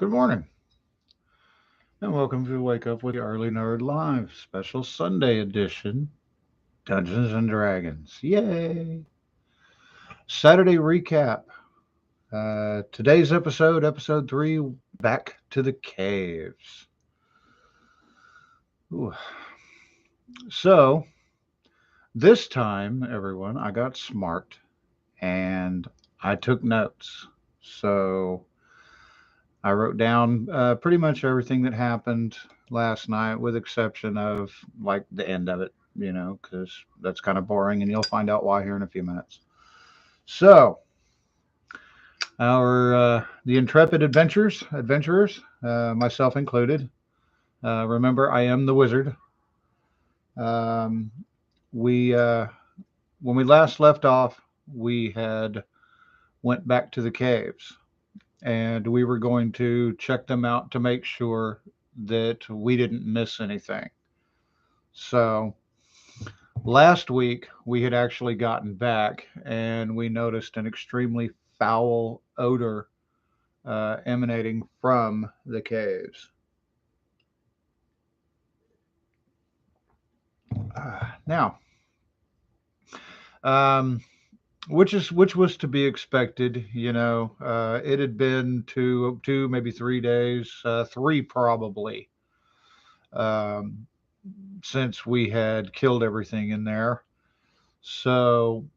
Good morning, and welcome to Wake Up with the Early Nerd Live special Sunday edition Dungeons and Dragons. Yay! Saturday recap. Today's episode 3, Back to the Caves. Ooh. So, this time, everyone, I got smart and I took notes. So, I wrote down pretty much everything that happened last night, with exception of like the end of it, because that's kind of boring, and you'll find out why here in a few minutes. So, our the intrepid adventurers, myself included. Remember, I am the wizard. Um, we when we last left off, we had went back to the caves, and we were going to check them out to make sure that we didn't miss anything. So last week we had actually gotten back and we noticed an extremely foul odor emanating from the caves. Now, um, which was to be expected. It had been two, maybe 3 days, three probably, um, since we had killed everything in there. So,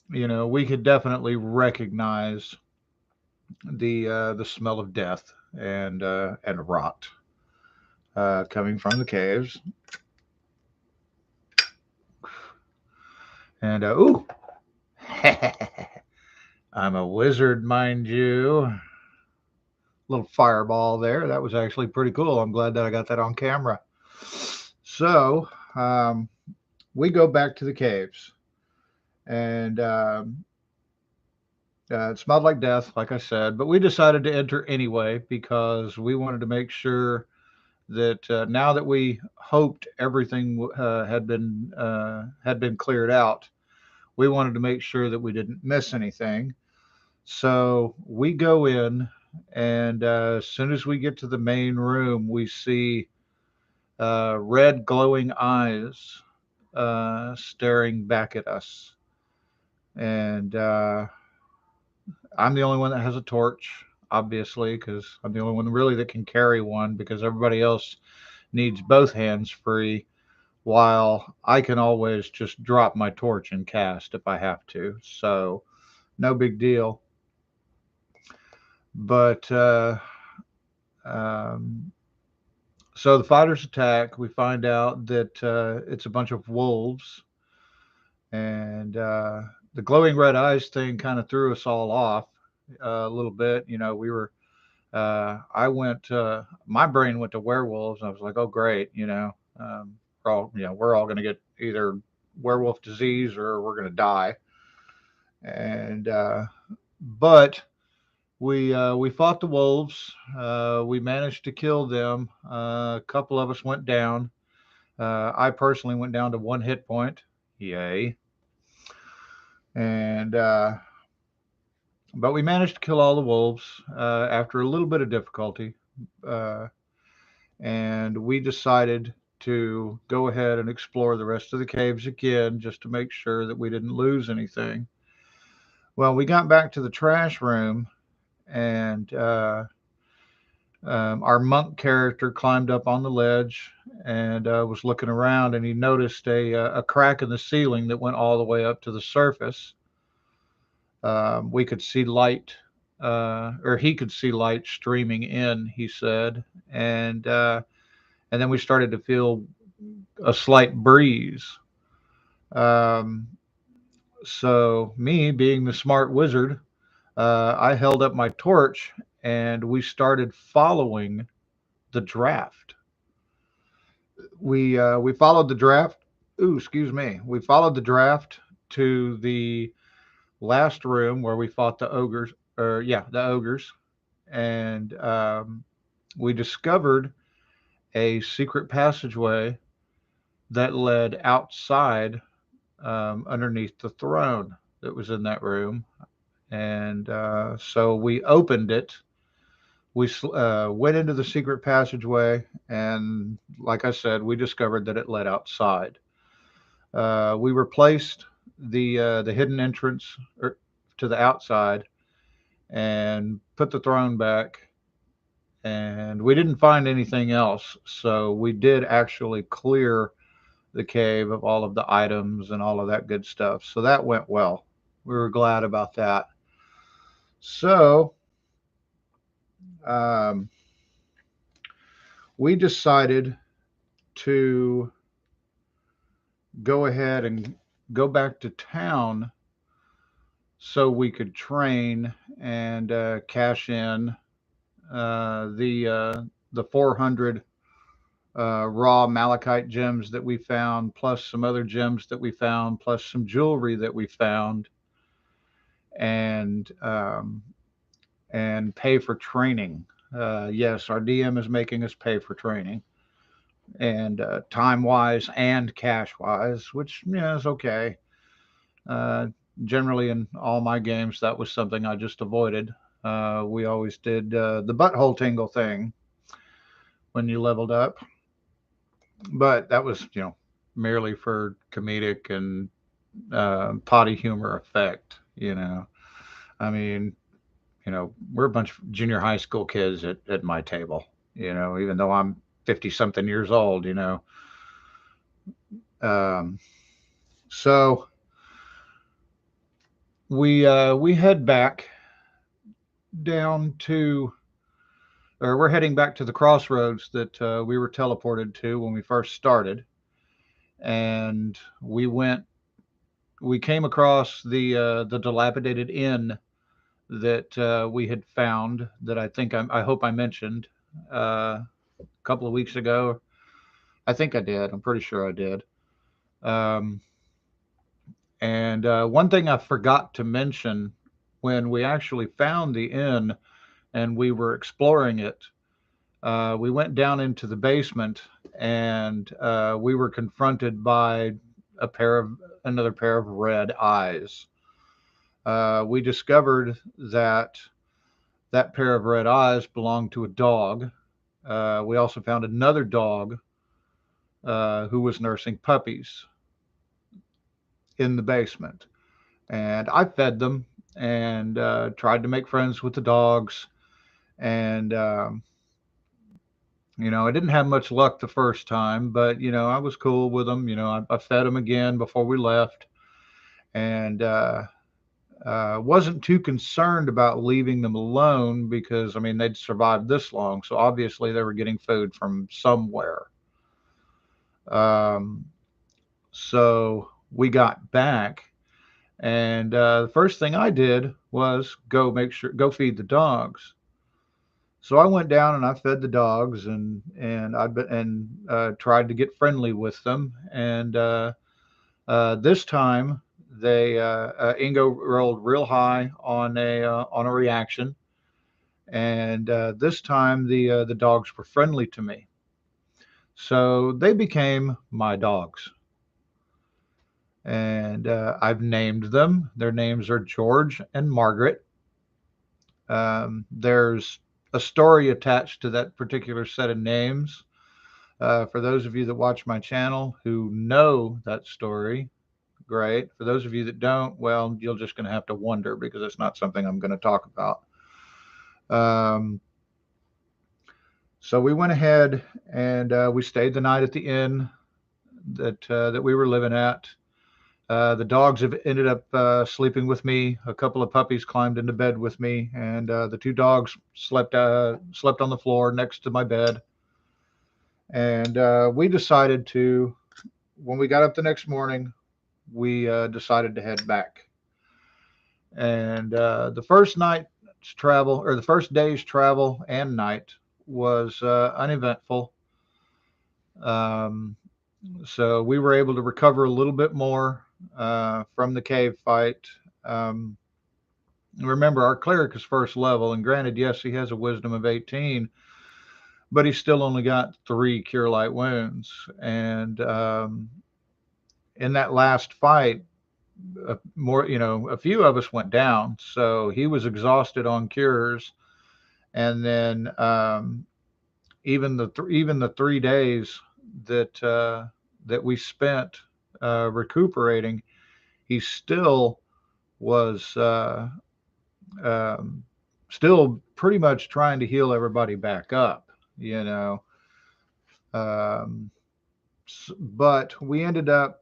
we could definitely recognize the smell of death and rot coming from the caves. And ooh, I'm a wizard, mind you. Little fireball there. That was actually pretty cool. I'm glad that I got that on camera. So um, we go back to the caves, and it smelled like death, like I said, but we decided to enter anyway because we wanted to make sure that now that we hoped everything had been cleared out, we wanted to make sure that we didn't miss anything. So we go in, and as soon as we get to the main room, we see red glowing eyes staring back at us. And I'm the only one that has a torch, obviously, because I'm the only one really that can carry one because everybody else needs both hands free, while I can always just drop my torch and cast if I have to. So, no big deal. But um, so the fighters attack. We find out that it's a bunch of wolves, and the glowing red eyes thing kind of threw us all off a little bit. We were. I went. My brain went to werewolves. And I was like, "Oh, great! We're all going to get either werewolf disease or we're going to die." And but we fought the wolves. We managed to kill them. A couple of us went down. I personally went down to one hit point. Yay! And but we managed to kill all the wolves after a little bit of difficulty. Uh, and we decided to go ahead and explore the rest of the caves again just to make sure that we didn't lose anything. Well, we got back to the trash room, and our monk character climbed up on the ledge and was looking around, and he noticed a crack in the ceiling that went all the way up to the surface. We could see light, or he could see light streaming in, he said, and then we started to feel a slight breeze. Um, so, me being the smart wizard, I held up my torch and we started following the draft. We followed the draft. Ooh, excuse me. We followed the draft to the last room where we fought the ogres, or yeah, the ogres, and we discovered a secret passageway that led outside, underneath the throne that was in that room. And so we opened it We went into the secret passageway, and like I said, we discovered that it led outside. We replaced the hidden entrance to the outside and put the throne back, and we didn't find anything else. So we did actually clear the cave of all of the items and all of that good stuff. So that went well. We were glad about that. So um, we decided to go ahead and go back to town so we could train and cash in the 400 raw malachite gems that we found, plus some other gems that we found, plus some jewelry that we found, and um, and pay for training. Yes, our DM is making us pay for training, and time wise and cash wise, which yeah is okay. Uh, Generally, in all my games, that was something I just avoided. We always did the butthole tingle thing when you leveled up, but that was merely for comedic and potty humor effect. I mean, we're a bunch of junior high school kids at my table. Even though I'm 50 something years old. Um, so we head back down to, or we're heading back to the crossroads that we were teleported to when we first started, and we came across the dilapidated inn that we had found that I hope I mentioned a couple of weeks ago. I think I did. I'm pretty sure I did. Um, and one thing I forgot to mention when we actually found the inn and we were exploring it, we went down into the basement and we were confronted by another pair of red eyes. We discovered that that pair of red eyes belonged to a dog. We also found another dog who was nursing puppies in the basement. And I fed them and tried to make friends with the dogs. And, I didn't have much luck the first time, but, I was cool with them. I fed them again before we left and wasn't too concerned about leaving them alone because, I mean, they'd survived this long. So obviously they were getting food from somewhere. Um, so we got back, and the first thing I did was go feed the dogs. So I went down and I fed the dogs, and tried to get friendly with them. And this time Ingo rolled real high on a reaction, and this time the dogs were friendly to me. So they became my dogs, and I've named them. Their names are George and Margaret. There's a story attached to that particular set of names. For those of you that watch my channel who know that story, great. For those of you that don't, well, you're just going to have to wonder because it's not something I'm going to talk about. Um, so we went ahead and we stayed the night at the inn that we were living at. The dogs have ended up sleeping with me. A couple of puppies climbed into bed with me, and the two dogs slept on the floor next to my bed. And we decided to, when we got up the next morning, we decided to head back. And the first day's travel and night was uneventful. Um, so we were able to recover a little bit more from the cave fight. Um, Remember, our cleric is first level, and granted, yes, he has a wisdom of 18, but he's still only got 3 cure light wounds. And in that last fight, a few of us went down, so he was exhausted on cures, And then even the 3 days that we spent recuperating, he was um, still pretty much trying to heal everybody back up, you know. Um, but we ended up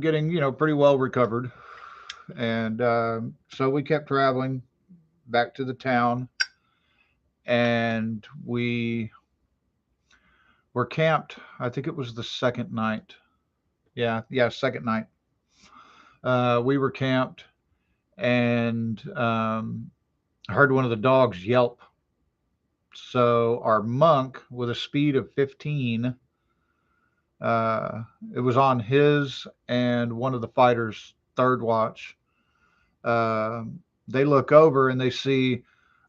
getting, pretty well recovered, and so we kept traveling back to the town, and we were camped. I think it was the second night. Yeah, second night. We were camped, and I heard one of the dogs yelp. So our monk, with a speed of 15, uh, it was on his and one of the fighters' third watch. Uh, they look over and they see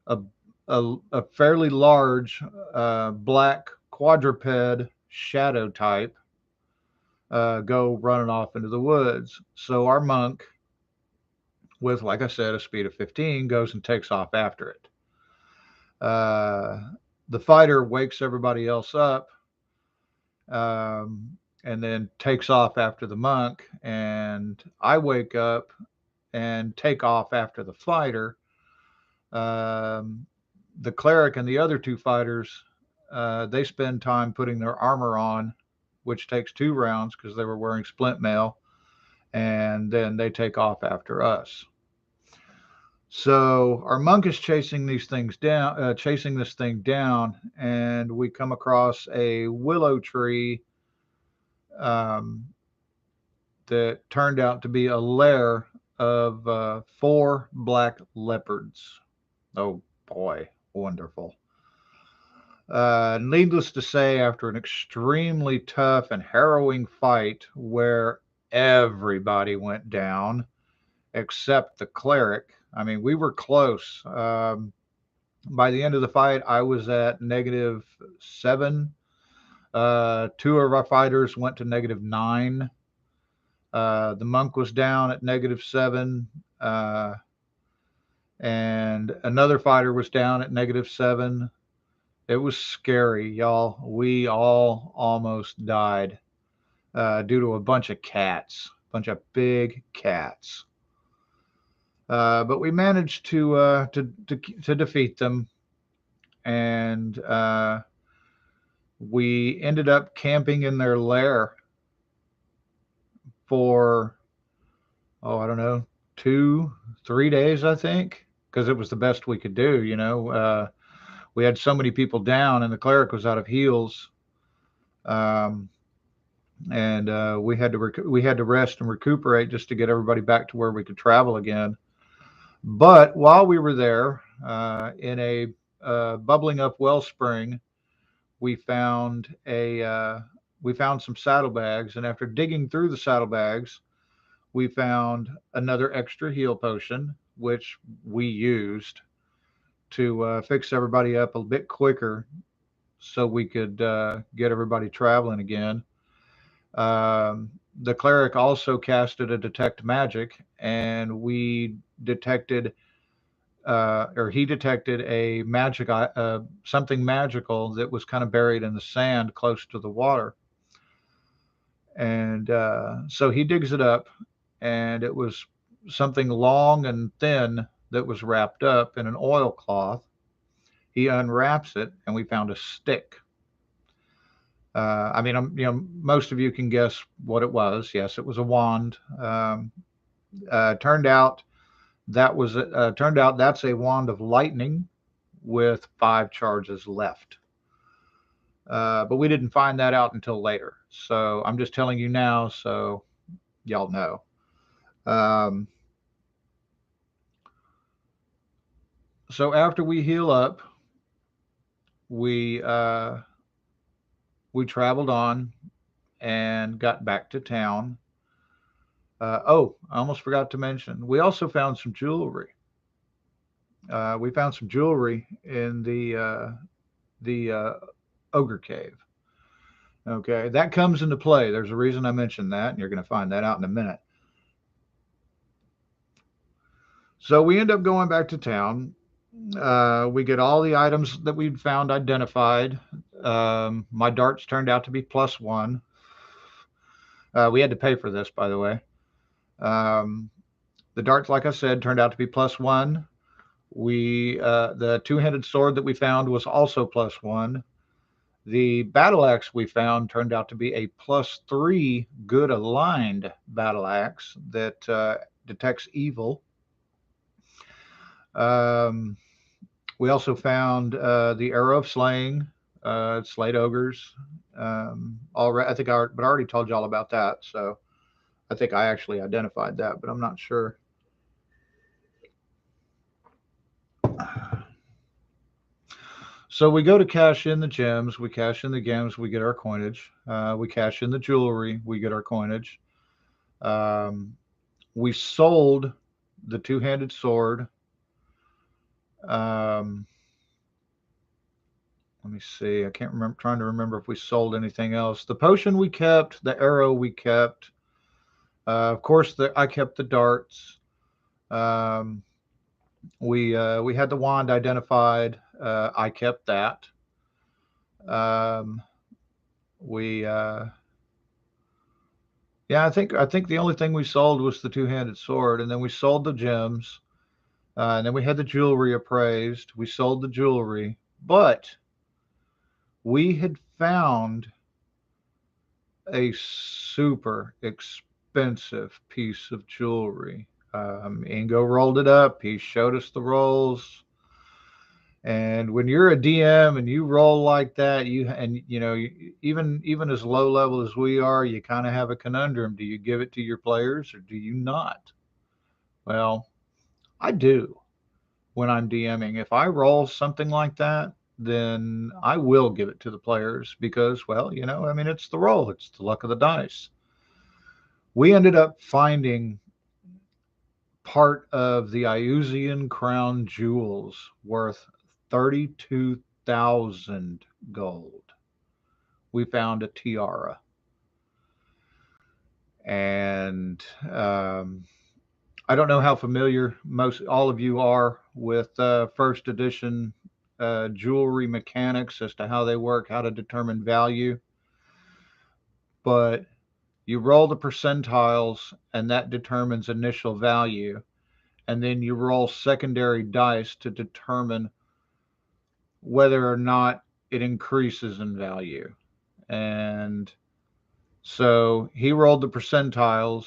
a, a fairly large black quadruped shadow type go running off into the woods. So our monk, with, like I said, a speed of 15, goes and takes off after it. Uh, the fighter wakes everybody else up, and then takes off after the monk. And I wake up and take off after the fighter. Um, the cleric and the other two fighters, they spend time putting their armor on, which takes 2 rounds because they were wearing splint mail, and then they take off after us. So our monk is chasing this thing down, and we come across a willow tree um, that turned out to be a lair of 4 black leopards. Oh boy, wonderful. Needless to say, after an extremely tough and harrowing fight where everybody went down except the cleric, I mean, we were close. By the end of the fight, I was at -7. 2 of our fighters went to -9. The monk was down at -7, and another fighter was down at -7. It was scary, y'all. We all almost died due to a bunch of cats, a bunch of big cats. But we managed to defeat them, and we ended up camping in their lair for, oh, I don't know, 2, 3 days, I think, because it was the best we could do. We had so many people down, and the cleric was out of heals, um, and we had to rest and recuperate just to get everybody back to where we could travel again. But while we were there, in a bubbling up wellspring, we found some saddlebags, and after digging through the saddlebags, we found another extra heal potion, which we used to fix everybody up a bit quicker, so we could get everybody traveling again. The cleric also casted a detect magic, and we detected, or he detected a something magical that was kind of buried in the sand close to the water. And so he digs it up, and it was something long and thin that was wrapped up in an oilcloth. He unwraps it, and we found a stick. I mean, most of you can guess what it was. Yes, it was a wand. Turned out that's a wand of lightning with 5 charges left. But we didn't find that out until later. So I'm just telling you now, so y'all know. Um, so after we heal up, we uh, we traveled on and got back to town. Oh, I almost forgot to mention, we also found some jewelry. We found some jewelry in the ogre cave. Okay, that comes into play. There's a reason I mentioned that, and you're going to find that out in a minute. So we end up going back to town. We get all the items that we'd found identified. My darts turned out to be +1. We had to pay for this, by the way. Um, the darts, like I said, turned out to be +1. The two-handed sword that we found was also +1. The battle axe we found turned out to be a +3 good aligned battle axe that detects evil. Um, we also found the arrow of slaying, slayed ogres. Already, I think but I already told you all about that. So I think I actually identified that, but I'm not sure. So we go to cash in the gems, we cash in the gems, we get our coinage. We cash in the jewelry, we get our coinage. Um, we sold the two-handed sword. Um, let me see. I can't remember. Trying to remember if we sold anything else. The potion we kept. The arrow we kept. Of course, I kept the darts. Um, we had the wand identified. I kept that. Um, we Yeah, I think the only thing we sold was the two-handed sword, and then we sold the gems, and then we had the jewelry appraised. We sold the jewelry, but we had found a super expensive piece of jewelry. Ingo rolled it up. He showed us the rolls. And when you're a DM and you roll like that, even as low level as we are, you kind of have a conundrum. Do you give it to your players or do you not? Well, I do when I'm DMing. If I roll something like that, then I will give it to the players because, well, I mean, it's the roll, it's the luck of the dice. We ended up finding part of the Iusian crown jewels worth 32,000 gold. We found a tiara. And I don't know how familiar most all of you are with first edition jewelry mechanics as to how they work, how to determine value. But you roll the percentiles, and that determines initial value. And then you roll secondary dice to determine whether or not it increases in value. And so he rolled the percentiles,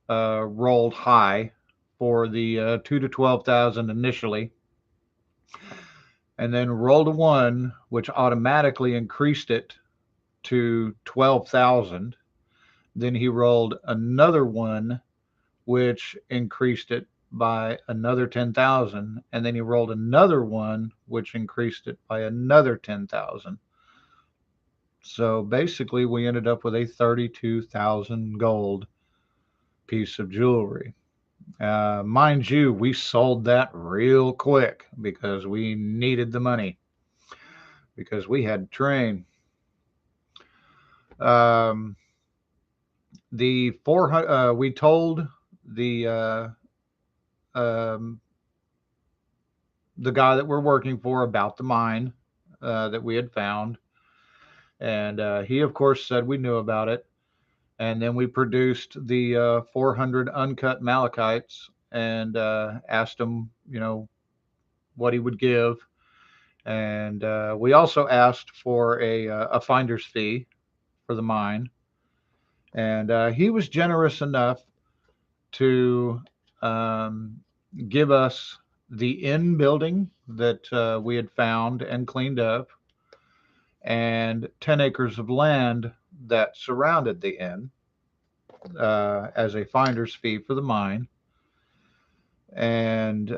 rolled high for the 2 to 12,000 initially, and then rolled a 1, which automatically increased it to 12,000. Then he rolled another 1, which increased it by another 10,000. And then he rolled another 1, which increased it by another 10,000. So basically, we ended up with a 32,000 gold piece of jewelry. Mind you, we sold that real quick because we needed the money because we had to train. Um, the 400, we told um, the guy that we're working for about the mine that we had found, and he, of course, said we knew about it. And then we produced the 400 uncut malachites and asked him, what he would give. And we also asked for a finder's fee for the mine. And he was generous enough to um, give us the inn building that we had found and cleaned up, and 10 acres of land that surrounded the inn as a finder's fee for the mine, and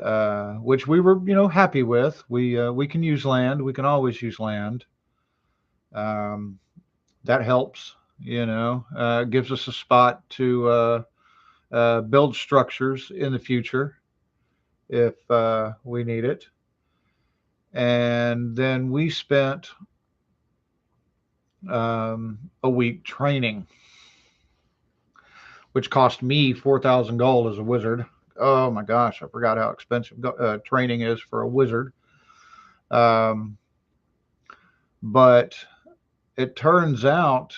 which we were, happy with. We can use land. We can always use land. Um, that helps. Gives us a spot to build structures in the future if we need it. And then we spent a week training, which cost me 4,000 gold as a wizard. Oh my gosh, I forgot how expensive training is for a wizard. Um, but it turns out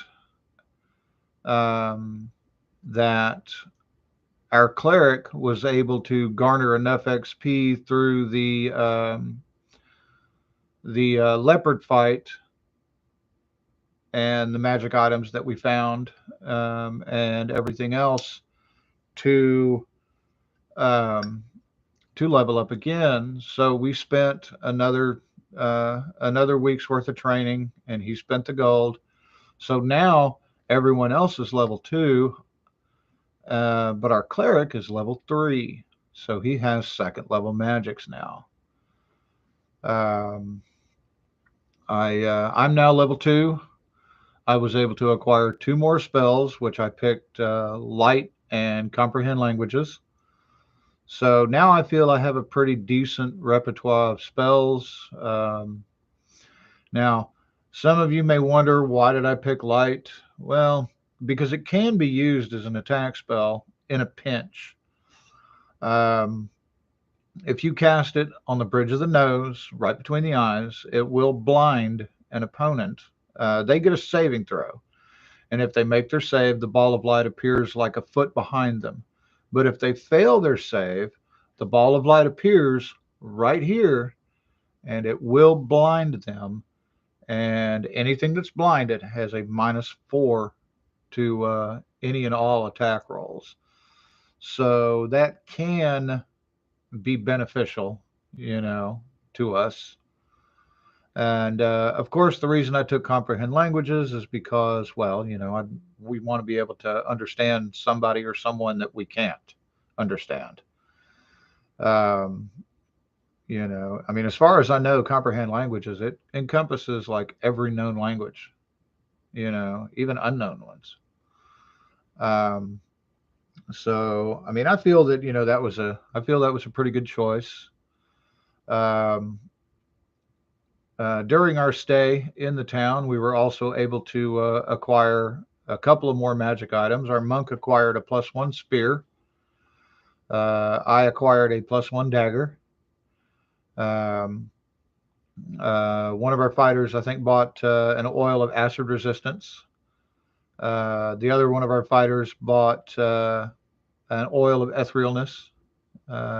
um, that our cleric was able to garner enough XP through the leopard fight and the magic items that we found, and everything else to um, to level up again. So we spent another week's worth of training, and he spent the gold. So now everyone else is level 2, but our cleric is level 3. So he has second level magics now. Um, I'm now level 2. I was able to acquire 2 more spells, which I picked light and comprehend languages. So now I feel I have a pretty decent repertoire of spells. Now, some of you may wonder, why did I pick light? Well, because it can be used as an attack spell in a pinch. Um, if you cast it on the bridge of the nose, right between the eyes, it will blind an opponent. They get a saving throw. And if they make their save, the ball of light appears like a foot behind them. But if they fail their save, the ball of light appears right here and it will blind them. And anything that's blinded has a -4 to any and all attack rolls. So that can be beneficial, to us. And of course, the reason I took comprehend languages is because, well, we want to be able to understand somebody or someone that we can't understand. Um, I mean, as far as I know, comprehend languages, it encompasses like every known language, even unknown ones. Um, so, I mean, I feel that, I feel that was a pretty good choice. Um, During our stay in the town, we were also able to acquire a couple of more magic items. Our monk acquired a +1 spear. I acquired a +1 dagger. Um, one of our fighters, I think, bought an oil of acid resistance. The other one of our fighters bought an oil of etherealness,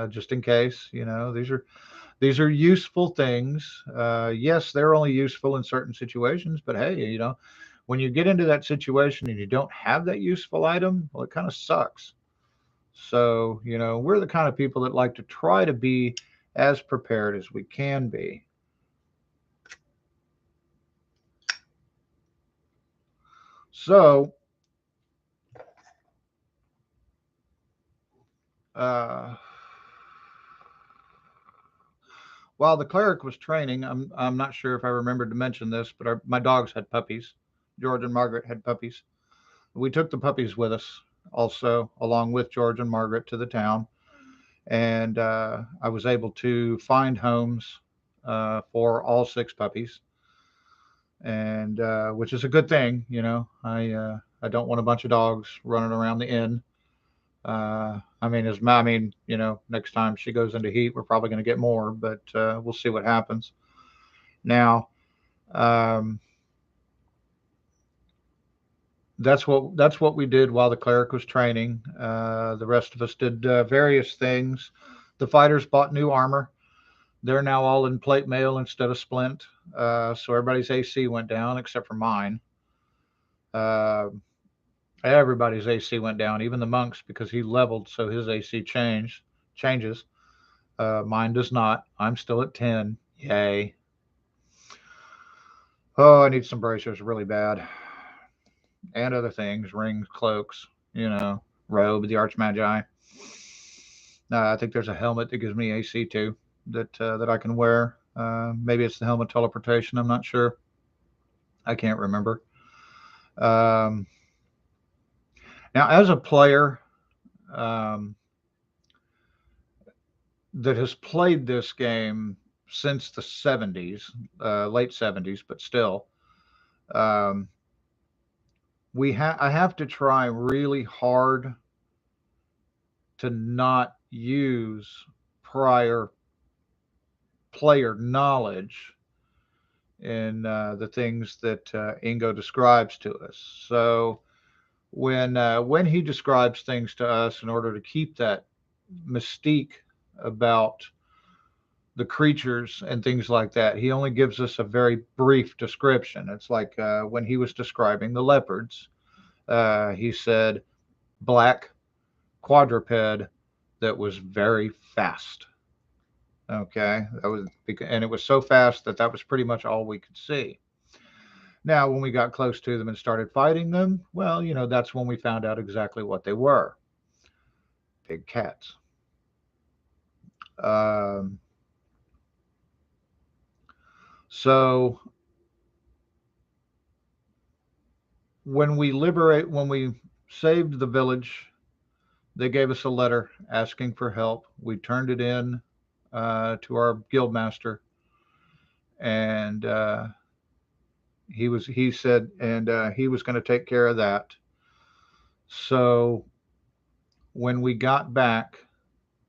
just in case. These are useful things. Yes, they're only useful in certain situations, but hey, when you get into that situation and you don't have that useful item, well, it kind of sucks. So, we're the kind of people that like to try to be as prepared as we can be. So, uh, while the cleric was training, I'm not sure if I remembered to mention this, but my dogs had puppies. George and Margaret had puppies. We took the puppies with us also, along with George and Margaret, to the town. And I was able to find homes for all 6 puppies, and which is a good thing. I don't want a bunch of dogs running around the inn. Next time she goes into heat, we're probably going to get more, but we'll see what happens. Now, um, that's what we did while the cleric was training. The rest of us did various things. The fighters bought new armor. They're now all in plate mail instead of splint. So everybody's AC went down except for mine. Uh, Everybody's AC went down, even the monks, because he leveled, so his AC changes. Mine does not. I'm still at 10. Yay. Oh, I need some bracers really bad. And other things, rings, cloaks, robe, the Archmagi. I think there's a helmet that gives me AC too, that I can wear. Maybe it's the helmet teleportation. I'm not sure. I can't remember. Um, Now, as a player um, that has played this game since the 70s, late 70s, but still, I have to try really hard to not use prior player knowledge in the things that Ingo describes to us. So when he describes things to us, in order to keep that mystique about the creatures and things like that, he only gives us a very brief description. It's like when he was describing the leopards, he said black quadruped that was very fast. Okay, that was, and it was so fast that that was pretty much all we could see. Now, when we got close to them and started fighting them, well, that's when we found out exactly what they were: big cats. Um, so when we saved the village, they gave us a letter asking for help. We turned it in to our guild master, and he said, and he was going to take care of that. So when we got back,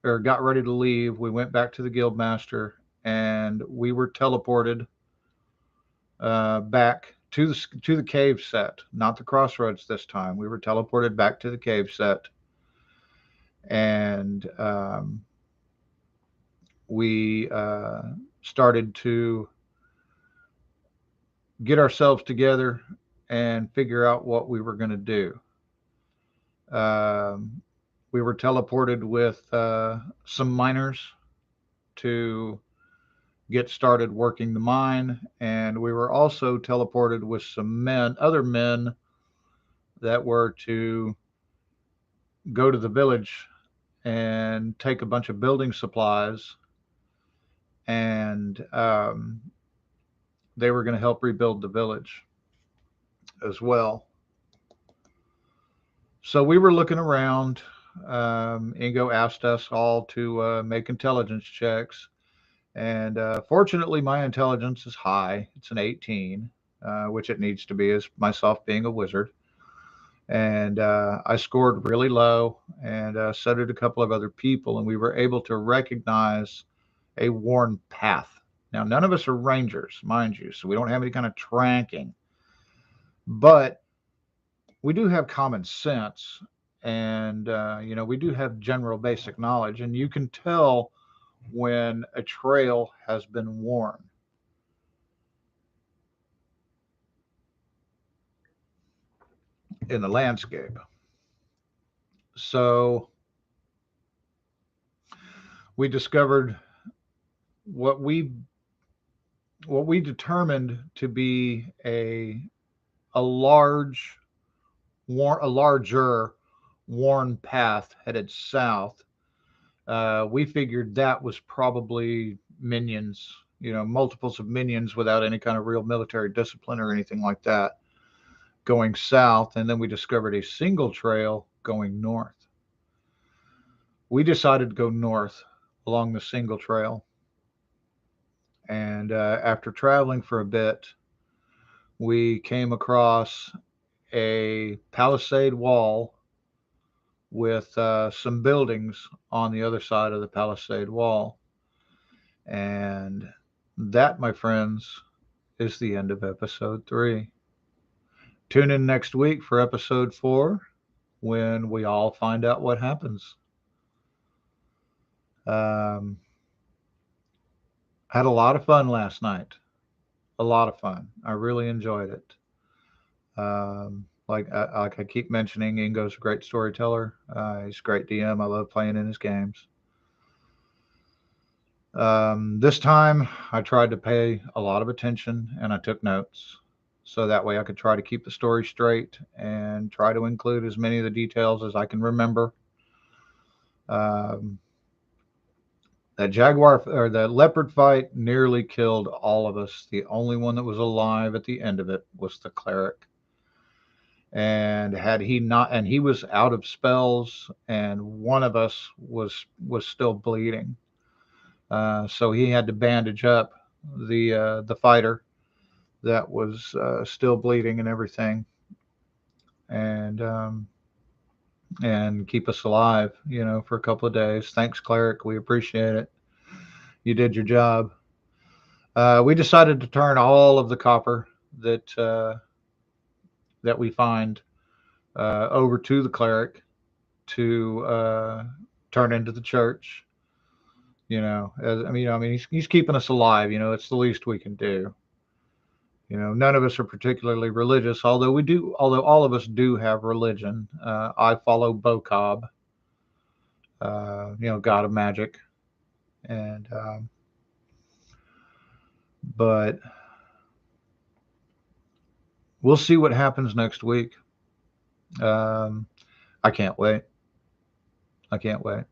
or got ready to leave, we went back to the guild master, and we were teleported back to the cave set, not the crossroads this time. We were teleported back to the cave set, and we started to get ourselves together and figure out what we were going to do. Um, we were teleported with some miners to get started working the mine, and we were also teleported with some other men that were to go to the village and take a bunch of building supplies, and they were going to help rebuild the village as well. So we were looking around. Ingo asked us all to make intelligence checks. And fortunately, my intelligence is high. It's an 18, which it needs to be, as myself being a wizard. And I scored really low, and so did a couple of other people. And we were able to recognize a worn path. Now, none of us are rangers, mind you, so we don't have any kind of tracking. But we do have common sense, and we do have general basic knowledge, and you can tell when a trail has been worn. In the landscape. So we discovered what we determined to be a larger worn path headed south. We figured that was probably minions, multiples of minions without any kind of real military discipline or anything like that, going south. And then we discovered a single trail going north. We decided to go north along the single trail. And after traveling for a bit, we came across a palisade wall with some buildings on the other side of the palisade wall. And that, my friends, is the end of episode 3. Tune in next week for episode 4, when we all find out what happens. Had a lot of fun last night. A lot of fun. I really enjoyed it. Like I keep mentioning, Ingo's a great storyteller. He's a great DM. I love playing in his games. This time, I tried to pay a lot of attention, and I took notes, so that way I could try to keep the story straight and try to include as many of the details as I can remember. That jaguar, or the leopard fight, nearly killed all of us. The only one that was alive at the end of it was the cleric. And had he not, and he was out of spells, and one of us was still bleeding. So he had to bandage up the fighter that was still bleeding and everything. and keep us alive, for a couple of days. Thanks, Cleric. We appreciate it. You did your job. We decided to turn all of the copper that we find over to the cleric to turn into the church. He's keeping us alive. It's the least we can do. None of us are particularly religious, although all of us do have religion. I follow Bokob, god of magic, and but we'll see what happens next week. I can't wait. I can't wait.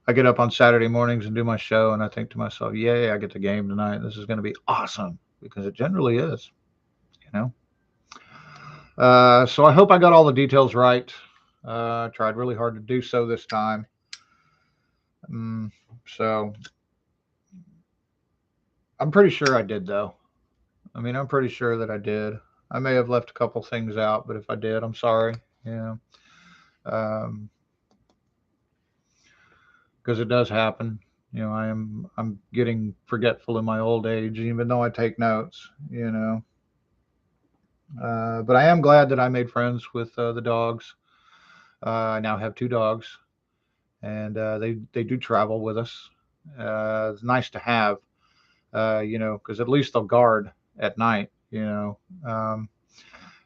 I get up on Saturday mornings and do my show, and I think to myself, "Yay! I get the game tonight. This is going to be awesome," because it generally is. So I hope I got all the details right. Tried really hard to do so this time. So I'm pretty sure I did, though. I'm pretty sure that I did. I may have left a couple things out, but if I did, I'm sorry. Because it does happen. I'm getting forgetful in my old age, even though I take notes. But I am glad that I made friends with the dogs. I now have 2 dogs, and they do travel with us. It's nice to have, because at least they'll guard at night.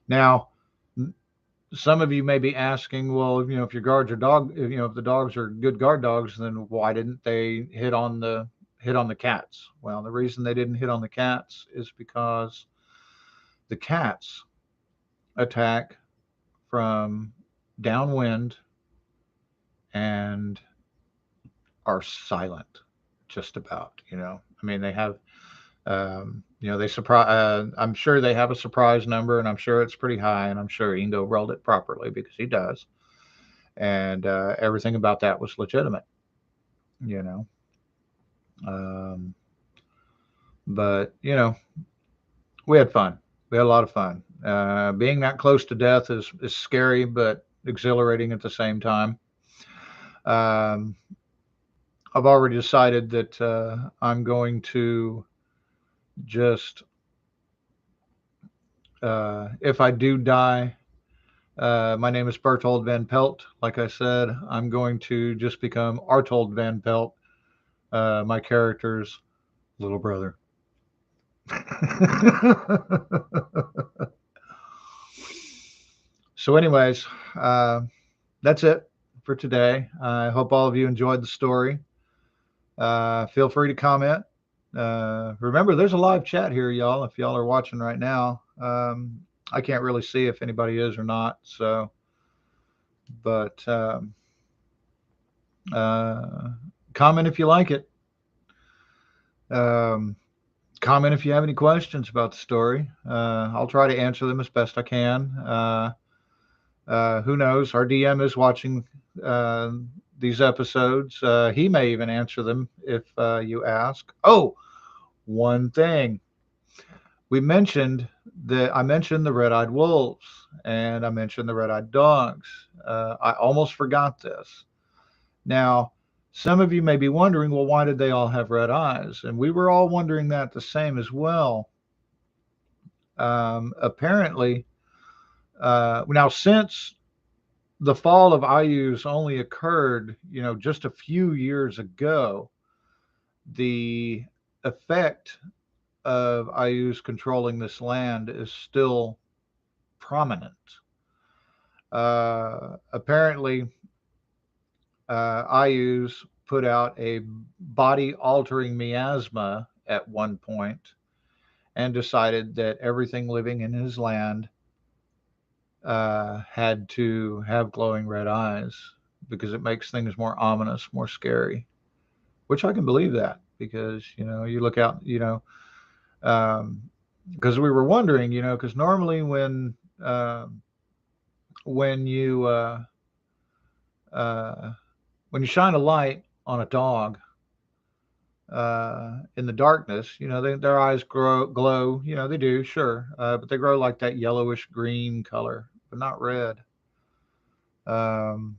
Now, some of you may be asking, well, if your guards are if the dogs are good guard dogs, then why didn't they hit on the cats? Well, the reason they didn't hit on the cats is because the cats attack from downwind and are silent, just about. They have, they surprise. I'm sure they have a surprise number, and I'm sure it's pretty high, and I'm sure Ingo rolled it properly because he does, and everything about that was legitimate. But we had fun. We had a lot of fun. Being that close to death is scary, but exhilarating at the same time. I've already decided that I'm going to just, if I do die, my name is Bertold Van Pelt. Like I said, I'm going to just become Artold Van Pelt, my character's little brother. So anyways, that's it for today. I hope all of you enjoyed the story. Feel free to comment. Remember, there's a live chat here, y'all, if y'all are watching right now. I can't really see if anybody is or not. So, but comment if you like it. Comment if you have any questions about the story. I'll try to answer them as best I can. Who knows? Our DM is watching these episodes. He may even answer them if you ask. Oh, one thing. I mentioned the red-eyed wolves, and I mentioned the red-eyed dogs. I almost forgot this. Now, some of you may be wondering, well, why did they all have red eyes? And we were all wondering that the same as well. Apparently, now since the fall of Ayuz only occurred, just a few years ago, the effect of Ayuz controlling this land is still prominent. Apparently, Ayuz put out a body-altering miasma at one point and decided that everything living in his land had to have glowing red eyes because it makes things more ominous, more scary, which I can believe that because, you look out, because we were wondering, because normally when you shine a light on a dog in the darkness, their eyes glow. They do, sure, but they grow like that yellowish green color, but not red. Um,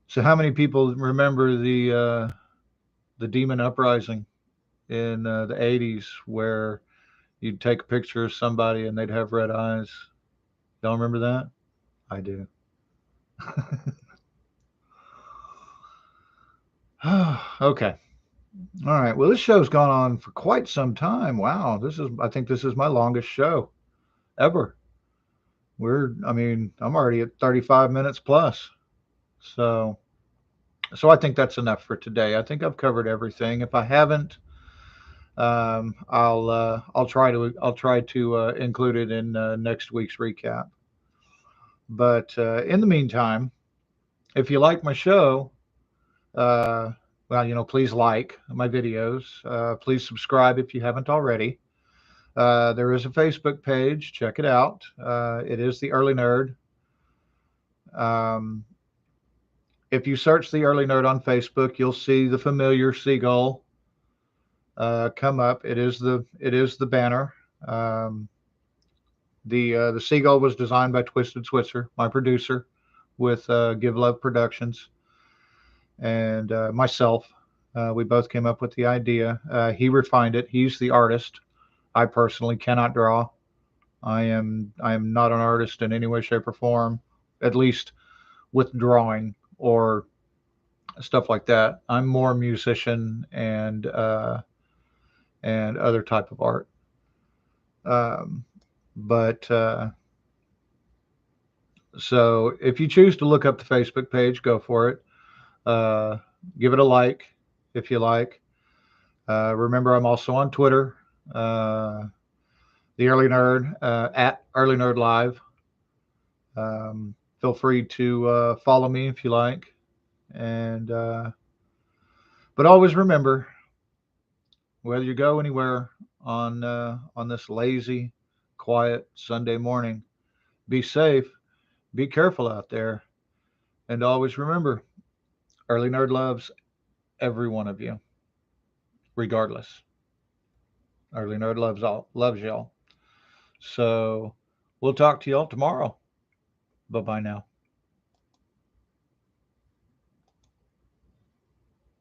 so how many people remember the Demon Uprising in the 80s where you'd take a picture of somebody and they'd have red eyes? Y'all remember that? I do. Okay. All right. Well, this show's gone on for quite some time. Wow. I think this is my longest show ever. I mean, I'm already at 35 minutes plus. So, so I think that's enough for today. I think I've covered everything. If I haven't, I'll try to include it in next week's recap. But in the meantime, if you like my show, uh, well, please like my videos. Please subscribe if you haven't already. There is a Facebook page. Check it out. It is the Early Nerd. Um, if you search the Early Nerd on Facebook, you'll see the familiar seagull come up. It is the banner. Um, the seagull was designed by Twisted Switzer, my producer, with Give Love Productions, and myself. We both came up with the idea. He refined it. He's the artist. I personally cannot draw. I am not an artist in any way, shape, or form, at least with drawing or stuff like that. I'm more musician and other type of art. Um, but so if you choose to look up the Facebook page, go for it. Uh, Give it a like if you like. Remember, I'm also on Twitter, uh, the Early Nerd at Early Nerd Live. Feel free to follow me if you like, and but always remember, whether you go anywhere on this lazy, quiet Sunday morning, be safe, be careful out there, and always remember, Early Nerd loves every one of you, regardless. Early Nerd loves y'all. So we'll talk to y'all tomorrow. Bye bye now.